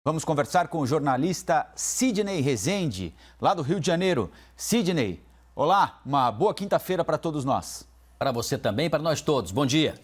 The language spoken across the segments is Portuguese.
Vamos conversar com o jornalista Sidney Rezende, lá do Rio de Janeiro. Sidney, olá, uma boa quinta-feira para todos nós. Para você também, para nós todos. Bom dia.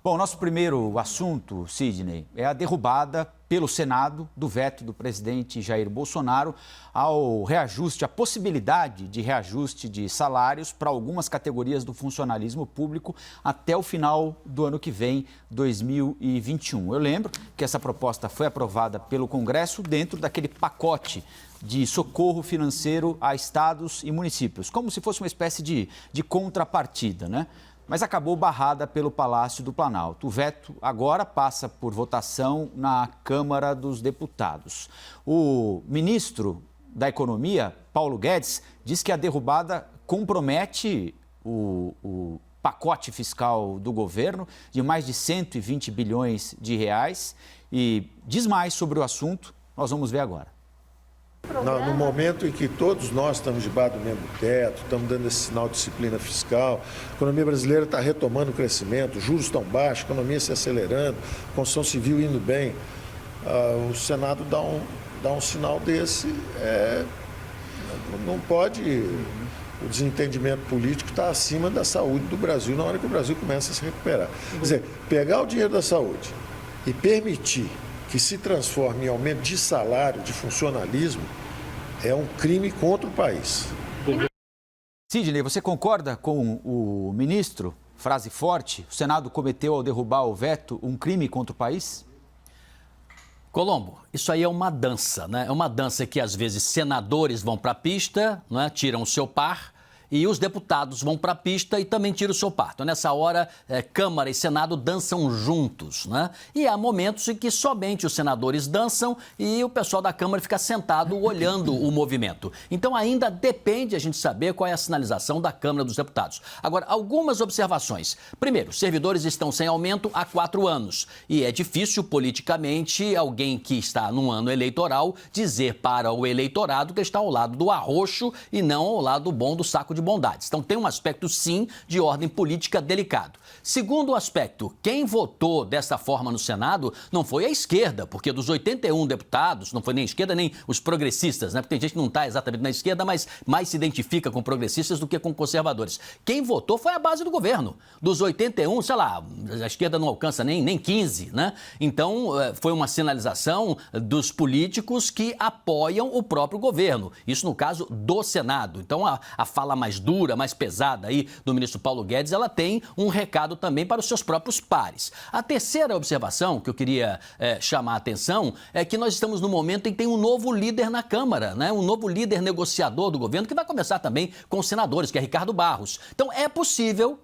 Bom, nosso primeiro assunto, Sidney, é a derrubada pelo Senado do veto do presidente Jair Bolsonaro ao reajuste, a possibilidade de reajuste de salários para algumas categorias do funcionalismo público até o final do ano que vem, 2021. Eu lembro que essa proposta foi aprovada pelo Congresso dentro daquele pacote de socorro financeiro a estados e municípios, como se fosse uma espécie de contrapartida, né? Mas acabou barrada pelo Palácio do Planalto. O veto agora passa por votação na Câmara dos Deputados. O ministro da Economia, Paulo Guedes, diz que a derrubada compromete o pacote fiscal do governo de mais de 120 bilhões de reais e diz mais sobre o assunto. Nós vamos ver agora. No momento em que todos nós estamos debaixo do mesmo teto, estamos dando esse sinal de disciplina fiscal, a economia brasileira está retomando o crescimento, juros estão baixos, a economia se acelerando, construção civil indo bem, o Senado dá um sinal desse. Não pode, o desentendimento político está acima da saúde do Brasil na hora que o Brasil começa a se recuperar. Quer dizer, pegar o dinheiro da saúde e permitir que se transforme em aumento de salário, de funcionalismo, é um crime contra o país. Sidney, você concorda com o ministro? Frase forte, o Senado cometeu ao derrubar o veto um crime contra o país? Colombo, isso aí é uma dança, né? É uma dança que às vezes senadores vão para a pista, né? Tiram o seu par, e os deputados vão para a pista e também tiram o seu par. Então, nessa hora, Câmara e Senado dançam juntos, né? E há momentos em que somente os senadores dançam e o pessoal da Câmara fica sentado olhando o movimento. Então, ainda depende a gente saber qual é a sinalização da Câmara dos Deputados. Agora, algumas observações. Primeiro, os servidores estão sem aumento há 4 anos. E é difícil, politicamente, alguém que está num ano eleitoral dizer para o eleitorado que está ao lado do arroxo e não ao lado bom do saco de bondades. Então tem um aspecto, sim, de ordem política delicado. Segundo aspecto, quem votou dessa forma no Senado não foi a esquerda, porque dos 81 deputados, não foi nem a esquerda nem os progressistas, né? Porque tem gente que não está exatamente na esquerda, mas mais se identifica com progressistas do que com conservadores. Quem votou foi a base do governo. Dos 81, sei lá, a esquerda não alcança nem 15, né? Então foi uma sinalização dos políticos que apoiam o próprio governo. Isso no caso do Senado. Então a fala mais dura, mais pesada aí do ministro Paulo Guedes, ela tem um recado também para os seus próprios pares. A terceira observação que eu queria chamar a atenção é que nós estamos no momento em que tem um novo líder na Câmara, né? Um novo líder negociador do governo, que vai começar também com os senadores, que é Ricardo Barros. Então é possível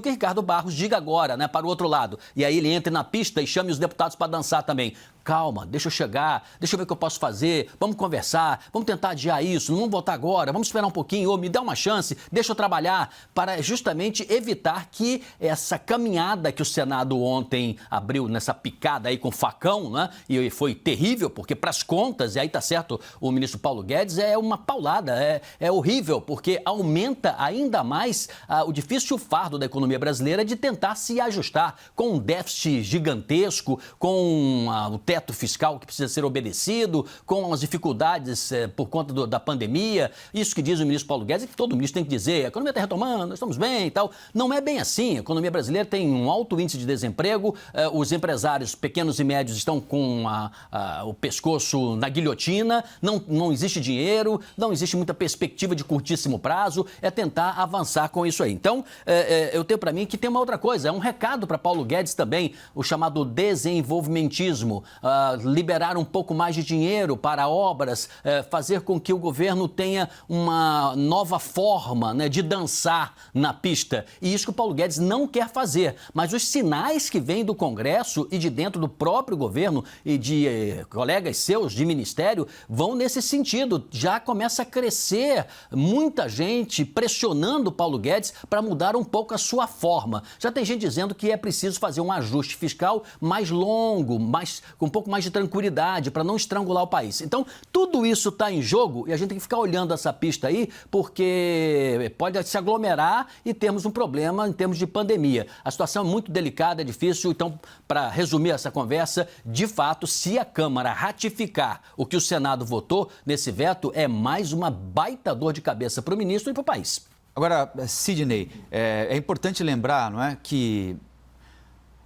que Ricardo Barros diga agora, né, para o outro lado, e aí ele entre na pista e chame os deputados para dançar também. Calma, deixa eu chegar, deixa eu ver o que eu posso fazer, vamos conversar, vamos tentar adiar isso, não vamos votar agora, vamos esperar um pouquinho, ou me dá uma chance, deixa eu trabalhar, para justamente evitar que essa caminhada que o Senado ontem abriu nessa picada aí com facão, né, e foi terrível, porque para as contas, e aí tá certo o ministro Paulo Guedes, é uma paulada, é horrível, porque aumenta ainda mais o difícil fardo da economia brasileira de tentar se ajustar com um déficit gigantesco, com o teto fiscal que precisa ser obedecido, com as dificuldades por conta da pandemia. Isso que diz o ministro Paulo Guedes, é que todo ministro tem que dizer, a economia está retomando, nós estamos bem e tal. Não é bem assim. A economia brasileira tem um alto índice de desemprego, os empresários pequenos e médios estão com o pescoço na guilhotina, não existe dinheiro, não existe muita perspectiva de curtíssimo prazo, é tentar avançar com isso aí. Então, eu tenho para mim que tem uma outra coisa, é um recado para Paulo Guedes também, o chamado desenvolvimentismo, liberar um pouco mais de dinheiro para obras, fazer com que o governo tenha uma nova forma, né, de dançar na pista. E isso que o Paulo Guedes não quer fazer. Mas os sinais que vêm do Congresso e de dentro do próprio governo e de colegas seus de ministério vão nesse sentido. Já começa a crescer muita gente pressionando o Paulo Guedes para mudar um pouco a sua forma. Já tem gente dizendo que é preciso fazer um ajuste fiscal mais longo, com pouco mais de tranquilidade, para não estrangular o país. Então, tudo isso está em jogo e a gente tem que ficar olhando essa pista aí, porque pode se aglomerar e termos um problema em termos de pandemia. A situação é muito delicada, é difícil. Então, para resumir essa conversa, de fato, se a Câmara ratificar o que o Senado votou nesse veto, é mais uma baita dor de cabeça para o ministro e para o país. Agora, Sidney, é importante lembrar, não é, que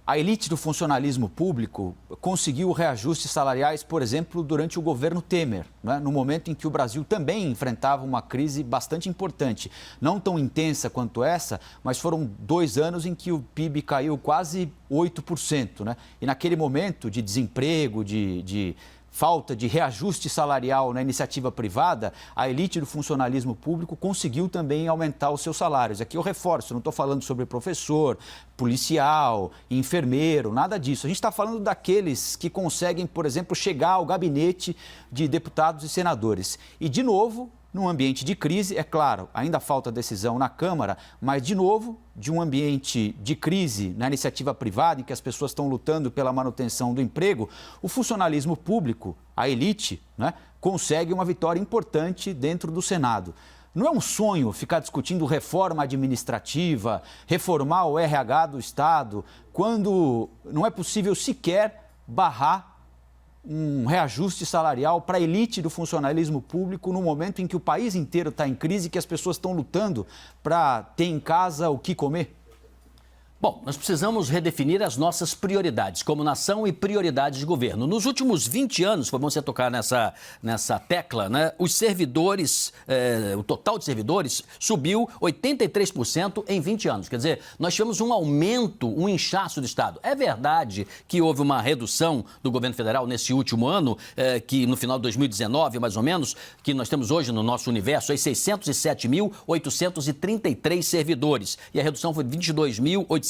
a elite do funcionalismo público conseguiu reajustes salariais, por exemplo, durante o governo Temer, né? No momento em que o Brasil também enfrentava uma crise bastante importante. Não tão intensa quanto essa, mas foram 2 anos em que o PIB caiu quase 8%. Né? E naquele momento de desemprego, de falta de reajuste salarial na iniciativa privada, a elite do funcionalismo público conseguiu também aumentar os seus salários. Aqui eu reforço, não estou falando sobre professor, policial, enfermeiro, nada disso. A gente está falando daqueles que conseguem, por exemplo, chegar ao gabinete de deputados e senadores. E, de novo, num ambiente de crise, é claro, ainda falta decisão na Câmara, mas, de novo, de um ambiente de crise na iniciativa privada, em que as pessoas estão lutando pela manutenção do emprego, o funcionalismo público, a elite, né, consegue uma vitória importante dentro do Senado. Não é um sonho ficar discutindo reforma administrativa, reformar o RH do Estado, quando não é possível sequer barrar um reajuste salarial para a elite do funcionalismo público no momento em que o país inteiro está em crise e que as pessoas estão lutando para ter em casa o que comer? Bom, nós precisamos redefinir as nossas prioridades como nação e prioridades de governo. Nos últimos 20 anos, foi bom você tocar nessa tecla, né? Os servidores, o total de servidores subiu 83% em 20 anos. Quer dizer, nós tivemos um aumento, um inchaço do Estado. É verdade que houve uma redução do governo federal nesse último ano, que no final de 2019, mais ou menos, que nós temos hoje no nosso universo, aí 607.833 servidores. E a redução foi de 22.856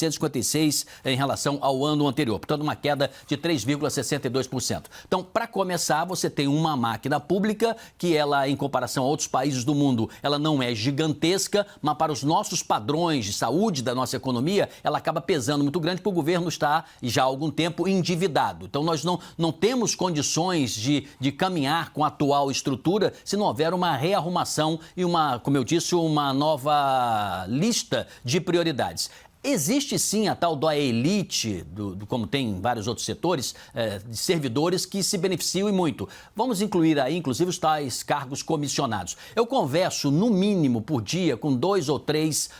em relação ao ano anterior, portanto uma queda de 3,62%. Então, para começar, você tem uma máquina pública que ela, em comparação a outros países do mundo, ela não é gigantesca, mas para os nossos padrões de saúde da nossa economia, ela acaba pesando muito grande porque o governo está já há algum tempo endividado. Então, nós não temos condições de caminhar com a atual estrutura se não houver uma rearrumação e como eu disse, uma nova lista de prioridades. Existe sim a tal da elite, como tem em vários outros setores, de servidores que se beneficiam e muito. Vamos incluir aí, inclusive, os tais cargos comissionados. Eu converso, no mínimo, por dia, com 2 ou 3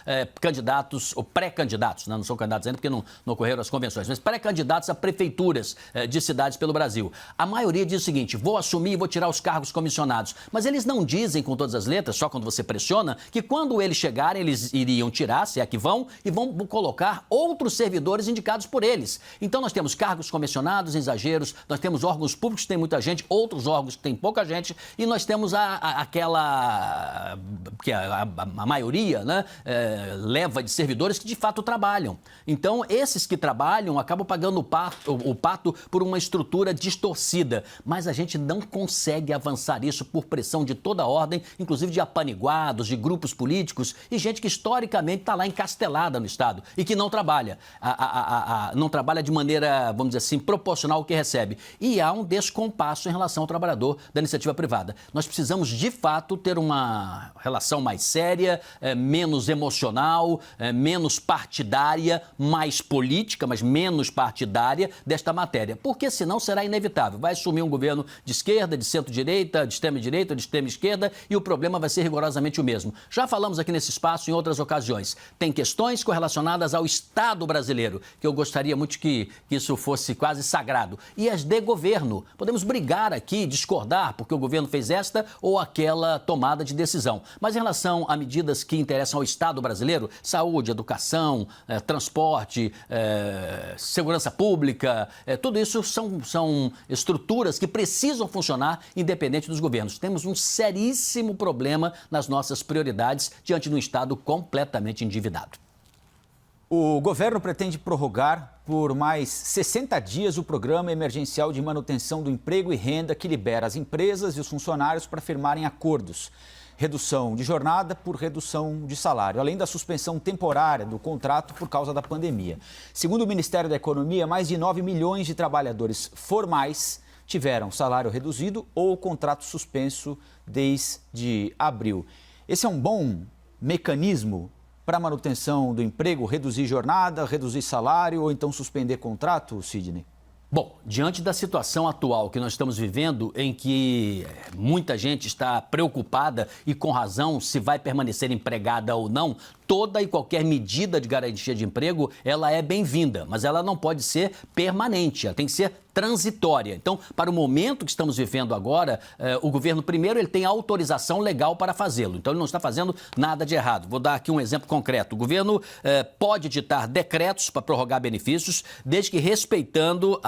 candidatos, ou pré-candidatos, né? Não são candidatos ainda porque não ocorreram as convenções, mas pré-candidatos a prefeituras de cidades pelo Brasil. A maioria diz o seguinte: vou assumir e vou tirar os cargos comissionados. Mas eles não dizem com todas as letras, só quando você pressiona, que quando eles chegarem, eles iriam tirar, se é que vão, e vão colocar outros servidores indicados por eles. Então nós temos cargos comissionados, exageros, nós temos órgãos públicos que têm muita gente, outros órgãos que têm pouca gente, e nós temos aquela que a maioria, né, leva de servidores que de fato trabalham. Então esses que trabalham acabam pagando o pato por uma estrutura distorcida, mas a gente não consegue avançar isso por pressão de toda a ordem, inclusive de apaniguados, de grupos políticos e gente que historicamente está lá encastelada no Estado e que não trabalha. Não trabalha de maneira, vamos dizer assim, proporcional ao que recebe. E há um descompasso em relação ao trabalhador da iniciativa privada. Nós precisamos, de fato, ter uma relação mais séria, menos emocional, menos partidária, mais política, mas menos partidária desta matéria. Porque senão será inevitável. Vai assumir um governo de esquerda, de centro-direita, de extrema-direita, de extrema-esquerda e o problema vai ser rigorosamente o mesmo. Já falamos aqui nesse espaço em outras ocasiões. Tem questões correlacionadas ao Estado brasileiro, que eu gostaria muito que isso fosse quase sagrado. E as de governo. Podemos brigar aqui, discordar, porque o governo fez esta ou aquela tomada de decisão. Mas em relação a medidas que interessam ao Estado brasileiro, saúde, educação, transporte, segurança pública, tudo isso são estruturas que precisam funcionar independente dos governos. Temos um seríssimo problema nas nossas prioridades diante de um Estado completamente endividado. O governo pretende prorrogar por mais 60 dias o Programa Emergencial de Manutenção do Emprego e Renda, que libera as empresas e os funcionários para firmarem acordos. redução de jornada por redução de salário, além da suspensão temporária do contrato por causa da pandemia. Segundo o Ministério da Economia, mais de 9 milhões de trabalhadores formais tiveram salário reduzido ou contrato suspenso desde abril. Esse é um bom mecanismo para a manutenção do emprego, reduzir jornada, reduzir salário ou então suspender contrato, Sidney? Bom, diante da situação atual que nós estamos vivendo, em que muita gente está preocupada e com razão se vai permanecer empregada ou não, toda e qualquer medida de garantia de emprego, ela é bem-vinda, mas ela não pode ser permanente, ela tem que ser transitória. Então, para o momento que estamos vivendo agora, o governo, primeiro, ele tem autorização legal para fazê-lo. Então, ele não está fazendo nada de errado. Vou dar aqui um exemplo concreto. O governo pode editar decretos para prorrogar benefícios, desde que respeitando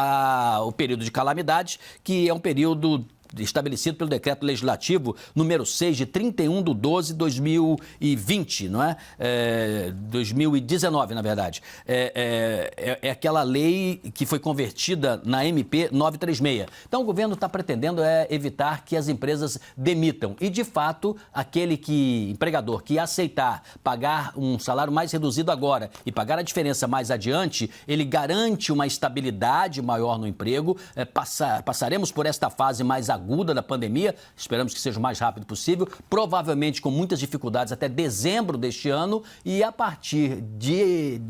o período de calamidade, que é um período estabelecido pelo Decreto Legislativo número 6 de 31/12/2020, não é? 2019, na verdade. É aquela lei que foi convertida na MP 936. Então, o governo está pretendendo evitar que as empresas demitam. E, de fato, aquele empregador que aceitar pagar um salário mais reduzido agora e pagar a diferença mais adiante, ele garante uma estabilidade maior no emprego. Passaremos por esta fase mais aguda da pandemia, esperamos que seja o mais rápido possível, provavelmente com muitas dificuldades até dezembro deste ano, e a partir de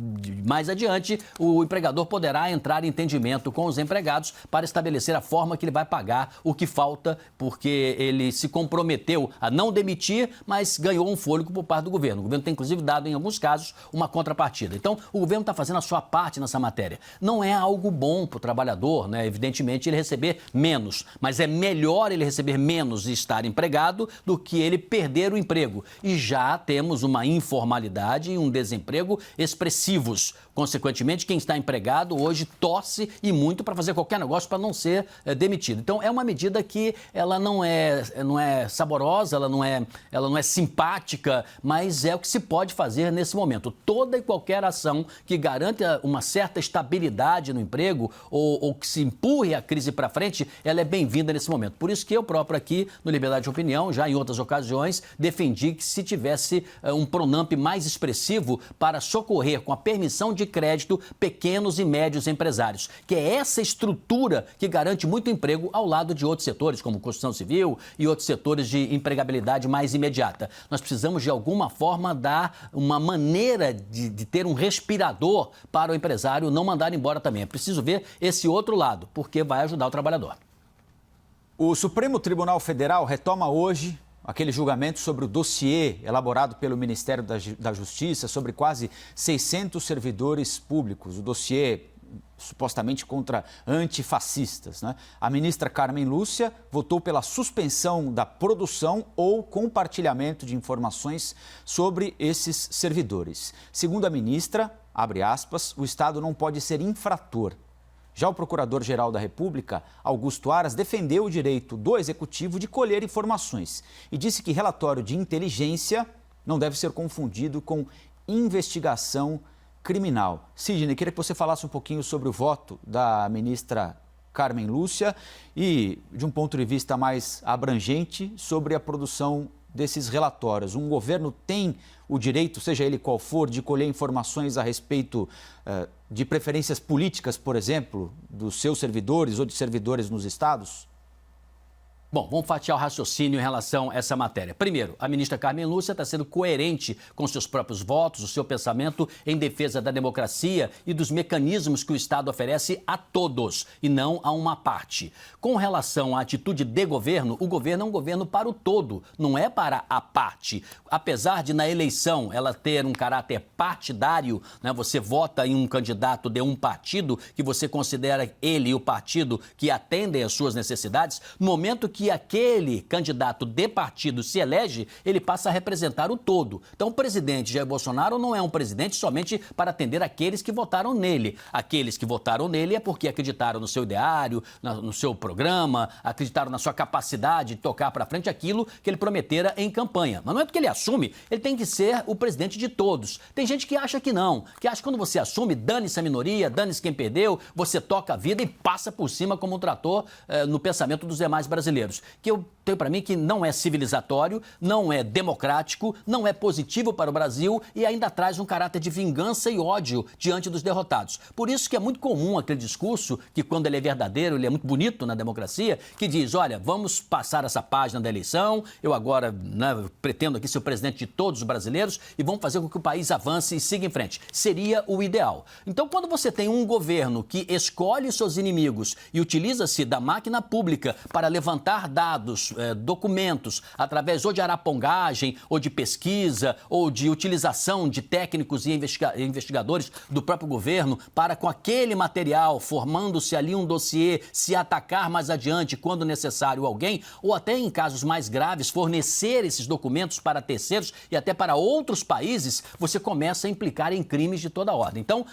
mais adiante o empregador poderá entrar em entendimento com os empregados para estabelecer a forma que ele vai pagar o que falta, porque ele se comprometeu a não demitir, mas ganhou um fôlego por parte do governo. O governo tem inclusive dado em alguns casos uma contrapartida. Então o governo está fazendo a sua parte nessa matéria. Não é algo bom para o trabalhador, né? Evidentemente ele receber menos, mas é melhor ele receber menos e estar empregado do que ele perder o emprego. E já temos uma informalidade e um desemprego expressivos. Consequentemente, quem está empregado hoje torce e muito para fazer qualquer negócio para não ser demitido. Então, é uma medida que ela não é saborosa, ela não é simpática, mas é o que se pode fazer nesse momento. Toda e qualquer ação que garanta uma certa estabilidade no emprego ou que se empurre a crise para frente, ela é bem-vinda nesse momento. Por isso que eu próprio aqui, no Liberdade de Opinião, já em outras ocasiões, defendi que se tivesse um Pronampe mais expressivo para socorrer com a permissão de crédito pequenos e médios empresários, que é essa estrutura que garante muito emprego ao lado de outros setores, como construção civil e outros setores de empregabilidade mais imediata. Nós precisamos, de alguma forma, dar uma maneira de ter um respirador para o empresário não mandar embora também. É preciso ver esse outro lado, porque vai ajudar o trabalhador. O Supremo Tribunal Federal retoma hoje aquele julgamento sobre o dossiê elaborado pelo Ministério da Justiça sobre quase 600 servidores públicos. O dossiê supostamente contra antifascistas, né? A ministra Carmen Lúcia votou pela suspensão da produção ou compartilhamento de informações sobre esses servidores. Segundo a ministra, abre aspas, o Estado não pode ser infrator. Já o Procurador-Geral da República, Augusto Aras, defendeu o direito do Executivo de colher informações e disse que relatório de inteligência não deve ser confundido com investigação criminal. Sidney, queria que você falasse um pouquinho sobre o voto da ministra Carmen Lúcia e, de um ponto de vista mais abrangente, sobre a produção desses relatórios. Um governo tem o direito, seja ele qual for, de colher informações a respeito de preferências políticas, por exemplo, dos seus servidores ou de servidores nos estados? Bom, vamos fatiar o raciocínio em relação a essa matéria. Primeiro, a ministra Carmen Lúcia está sendo coerente com seus próprios votos, o seu pensamento em defesa da democracia e dos mecanismos que o Estado oferece a todos e não a uma parte. Com relação à atitude de governo, o governo é um governo para o todo, não é para a parte. Apesar de na eleição ela ter um caráter partidário, né, você vota em um candidato de um partido que você considera ele e o partido que atendem às suas necessidades, no momento que aquele candidato de partido se elege, ele passa a representar o todo. Então, o presidente Jair Bolsonaro não é um presidente somente para atender aqueles que votaram nele. Aqueles que votaram nele é porque acreditaram no seu ideário, no seu programa, acreditaram na sua capacidade de tocar para frente aquilo que ele prometera em campanha. Mas não é porque ele assume, ele tem que ser o presidente de todos. Tem gente que acha que não, que acha que quando você assume, dane-se a minoria, dane-se quem perdeu, você toca a vida e passa por cima como um trator no pensamento dos demais brasileiros. brasileiros, que eu tenho para mim que não é civilizatório, não é democrático, não é positivo para o Brasil e ainda traz um caráter de vingança e ódio diante dos derrotados. Por isso que é muito comum aquele discurso, que quando ele é verdadeiro, ele é muito bonito na democracia, que diz, olha, vamos passar essa página da eleição, eu agora pretendo aqui ser o presidente de todos os brasileiros e vamos fazer com que o país avance e siga em frente. Seria o ideal. Então, quando você tem um governo que escolhe seus inimigos e utiliza-se da máquina pública para levantar dados, documentos, através ou de arapongagem, ou de pesquisa, ou de utilização de técnicos e investigadores do próprio governo para, com aquele material, formando-se ali um dossiê, se atacar mais adiante, quando necessário, alguém, ou até em casos mais graves, fornecer esses documentos para terceiros e até para outros países, você começa a implicar em crimes de toda ordem. Então,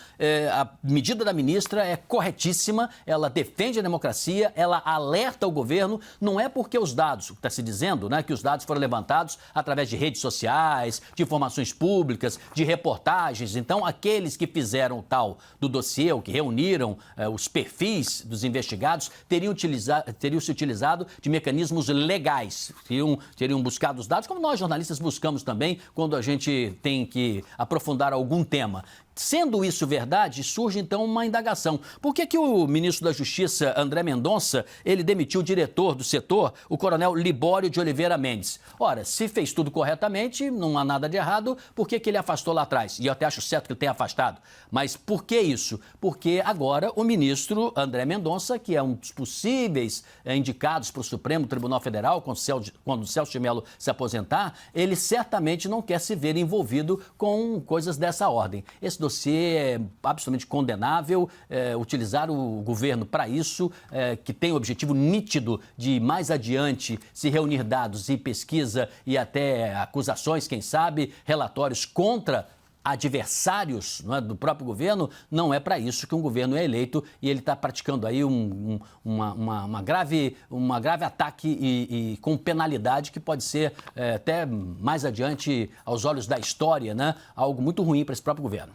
a medida da ministra é corretíssima, ela defende a democracia, ela alerta o governo, não é porque os dados, está se dizendo, né, que os dados foram levantados através de redes sociais, de informações públicas, de reportagens. Então, aqueles que fizeram o tal do dossiê, ou que reuniram os perfis dos investigados, teriam se utilizado de mecanismos legais, teriam buscado os dados, como nós jornalistas buscamos também quando a gente tem que aprofundar algum tema. Sendo isso verdade, surge então uma indagação. Por que o ministro da Justiça, André Mendonça, ele demitiu o diretor do setor, o coronel Libório de Oliveira Mendes? Ora, se fez tudo corretamente, não há nada de errado, por que ele afastou lá atrás? E eu até acho certo que ele tenha afastado. Mas por que isso? Porque agora o ministro André Mendonça, que é um dos possíveis indicados para o Supremo Tribunal Federal, quando o Celso de Mello se aposentar, ele certamente não quer se ver envolvido com coisas dessa ordem. Esse dossiê é absolutamente condenável, utilizar o governo para isso, que tem o objetivo nítido de, mais adiante, se reunir dados e pesquisa e até acusações, quem sabe, relatórios contra adversários, não é, do próprio governo, não é para isso que um governo é eleito e ele está praticando aí uma grave ataque e com penalidade que pode ser até mais adiante, aos olhos da história, né, algo muito ruim para esse próprio governo.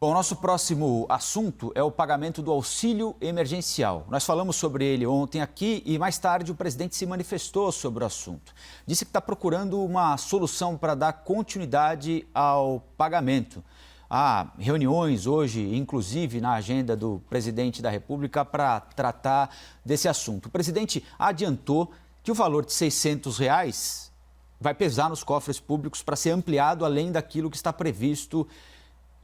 Bom, nosso próximo assunto é o pagamento do auxílio emergencial. Nós falamos sobre ele ontem aqui e mais tarde o presidente se manifestou sobre o assunto. Disse que está procurando uma solução para dar continuidade ao pagamento. Há reuniões hoje, inclusive na agenda do presidente da República, para tratar desse assunto. O presidente adiantou que o valor de R$600 vai pesar nos cofres públicos para ser ampliado além daquilo que está previsto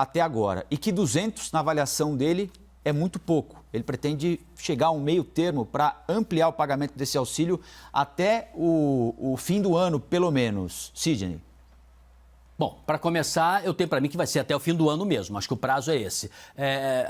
até agora, e que 200, na avaliação dele, é muito pouco. Ele pretende chegar a um meio termo para ampliar o pagamento desse auxílio até o fim do ano, pelo menos. Sidney. Bom, para começar, eu tenho para mim que vai ser até o fim do ano mesmo, acho que o prazo é esse.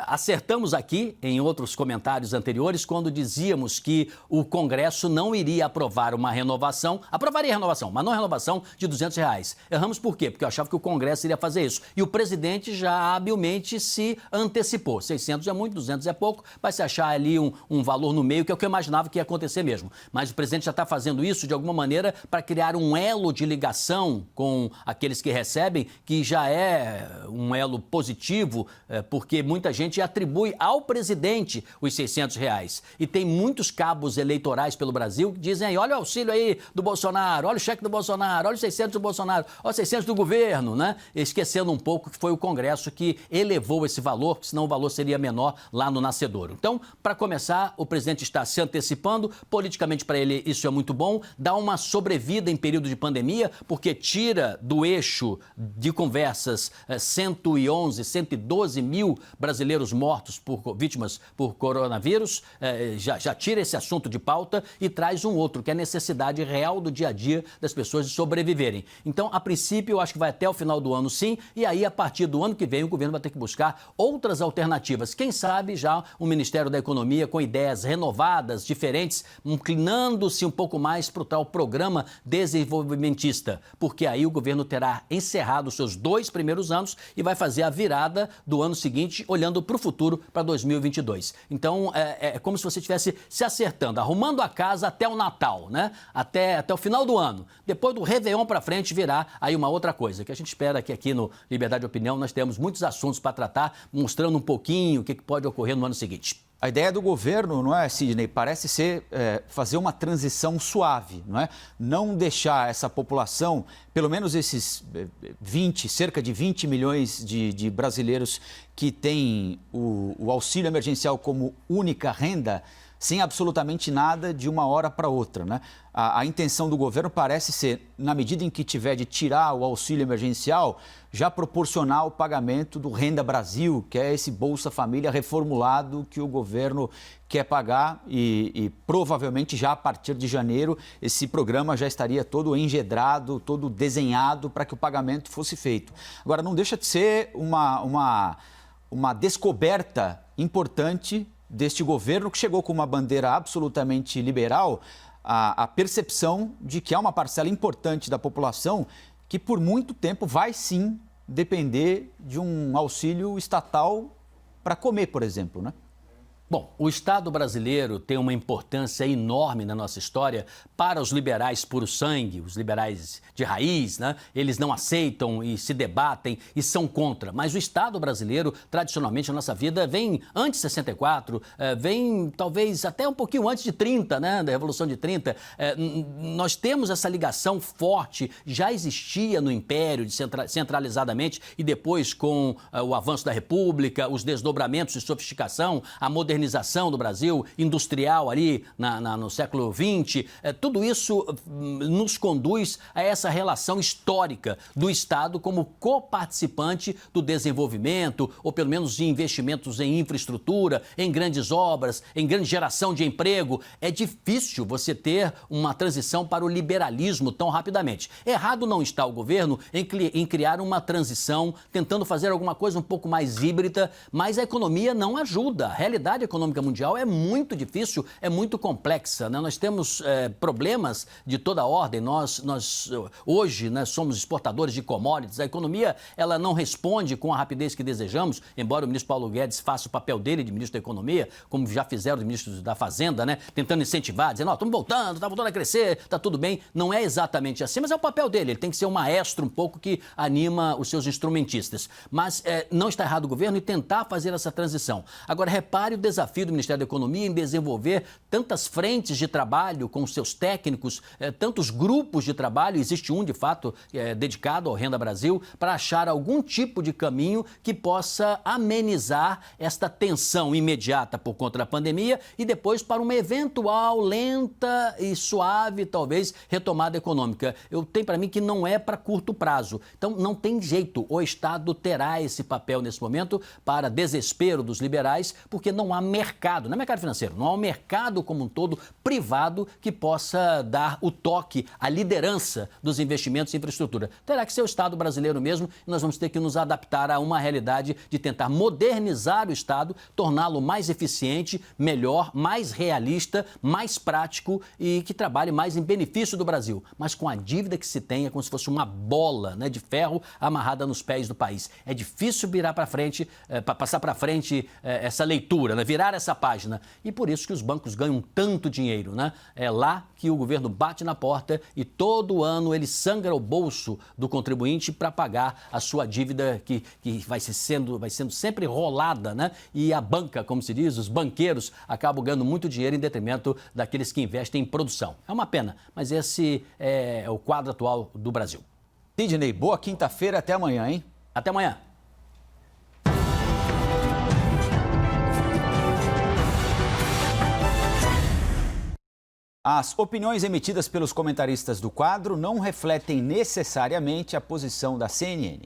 Acertamos aqui, em outros comentários anteriores, quando dizíamos que o Congresso não iria aprovar uma renovação, aprovaria a renovação, mas não a renovação de R$200. Erramos por quê? Porque eu achava que o Congresso iria fazer isso. E o presidente já habilmente se antecipou. 600 é muito, 200 é pouco, vai se achar ali um valor no meio, que é o que eu imaginava que ia acontecer mesmo. Mas o presidente já está fazendo isso, de alguma maneira, para criar um elo de ligação com aqueles que recebem, que já é um elo positivo, porque muita gente atribui ao presidente os R$600. E tem muitos cabos eleitorais pelo Brasil que dizem aí, olha o auxílio aí do Bolsonaro, olha o cheque do Bolsonaro, olha os 600 do Bolsonaro, olha os 600 do governo, né? Esquecendo um pouco que foi o Congresso que elevou esse valor, porque senão o valor seria menor lá no nascedouro. Então, para começar, o presidente está se antecipando, politicamente para ele isso é muito bom, dá uma sobrevida em período de pandemia, porque tira do eixo de conversas 111, 112 mil brasileiros mortos vítimas por coronavírus, já tira esse assunto de pauta e traz um outro, que é a necessidade real do dia a dia das pessoas de sobreviverem. Então, a princípio, eu acho que vai até o final do ano, sim, e aí, a partir do ano que vem, o governo vai ter que buscar outras alternativas. Quem sabe já o Ministério da Economia com ideias renovadas, diferentes, inclinando-se um pouco mais para o tal programa desenvolvimentista, porque aí o governo terá encerrado os seus 2 primeiros anos e vai fazer a virada do ano seguinte, olhando para o futuro, para 2022. Então, é como se você estivesse se acertando, arrumando a casa até o Natal, né? Até o final do ano. Depois do Réveillon para frente, virá aí uma outra coisa, que a gente espera que aqui no Liberdade de Opinião nós temos muitos assuntos para tratar, mostrando um pouquinho o que pode ocorrer no ano seguinte. A ideia do governo, não é, Sidney, parece ser fazer uma transição suave, não é? Não deixar essa população, pelo menos esses cerca de 20 milhões de brasileiros que têm o auxílio emergencial como única renda, sem absolutamente nada de uma hora para outra, né? A intenção do governo parece ser, na medida em que tiver de tirar o auxílio emergencial, já proporcionar o pagamento do Renda Brasil, que é esse Bolsa Família reformulado que o governo quer pagar e provavelmente já a partir de janeiro esse programa já estaria todo engedrado, todo desenhado para que o pagamento fosse feito. Agora, não deixa de ser uma descoberta importante deste governo que chegou com uma bandeira absolutamente liberal, a percepção de que há uma parcela importante da população que por muito tempo vai sim depender de um auxílio estatal para comer, por exemplo, né? Bom, o Estado brasileiro tem uma importância enorme na nossa história para os liberais puro sangue, os liberais de raiz, né? Eles não aceitam e se debatem e são contra. Mas o Estado brasileiro, tradicionalmente, na nossa vida, vem antes de 64, vem talvez até um pouquinho antes de 30, né? Da Revolução de 30. Nós temos essa ligação forte, já existia no Império, centralizadamente, e depois com o avanço da República, os desdobramentos de sofisticação, a modernização do Brasil, industrial ali no século XX, tudo isso nos conduz a essa relação histórica do Estado como coparticipante do desenvolvimento, ou pelo menos de investimentos em infraestrutura, em grandes obras, em grande geração de emprego. É difícil você ter uma transição para o liberalismo tão rapidamente. Errado não está o governo em criar uma transição, tentando fazer alguma coisa um pouco mais híbrida, mas a economia não ajuda. A realidade econômica mundial é muito difícil, é muito complexa, né? Nós temos problemas de toda ordem. Nós hoje, né, somos exportadores de commodities. A economia ela não responde com a rapidez que desejamos, embora o ministro Paulo Guedes faça o papel dele de ministro da Economia, como já fizeram os ministros da Fazenda, né, tentando incentivar, dizendo, estamos voltando, está voltando a crescer, está tudo bem. Não é exatamente assim, mas é o papel dele. Ele tem que ser um maestro um pouco que anima os seus instrumentistas. Mas não está errado o governo em tentar fazer essa transição. Agora, repare o desafio do Ministério da Economia em desenvolver tantas frentes de trabalho com seus técnicos, tantos grupos de trabalho, existe um de fato dedicado ao Renda Brasil, para achar algum tipo de caminho que possa amenizar esta tensão imediata por conta da pandemia e depois para uma eventual lenta e suave, talvez, retomada econômica. Eu tenho para mim que não é para curto prazo. Então, não tem jeito. O Estado terá esse papel nesse momento para desespero dos liberais, porque não há mercado, não é mercado financeiro, não há um mercado como um todo privado que possa dar o toque, a liderança dos investimentos em infraestrutura. Terá que ser o Estado brasileiro mesmo e nós vamos ter que nos adaptar a uma realidade de tentar modernizar o Estado, torná-lo mais eficiente, melhor, mais realista, mais prático e que trabalhe mais em benefício do Brasil. Mas com a dívida que se tem, é como se fosse uma bola, né, de ferro amarrada nos pés do país. É difícil virar para frente, passar para frente essa leitura, né, virar essa página. E por isso que os bancos ganham tanto dinheiro, né? É lá que o governo bate na porta e todo ano ele sangra o bolso do contribuinte para pagar a sua dívida que vai sendo sempre rolada, né? E a banca, como se diz, os banqueiros acabam ganhando muito dinheiro em detrimento daqueles que investem em produção. É uma pena, mas esse é o quadro atual do Brasil. Sidney, boa quinta-feira, até amanhã, hein? Até amanhã. As opiniões emitidas pelos comentaristas do quadro não refletem necessariamente a posição da CNN.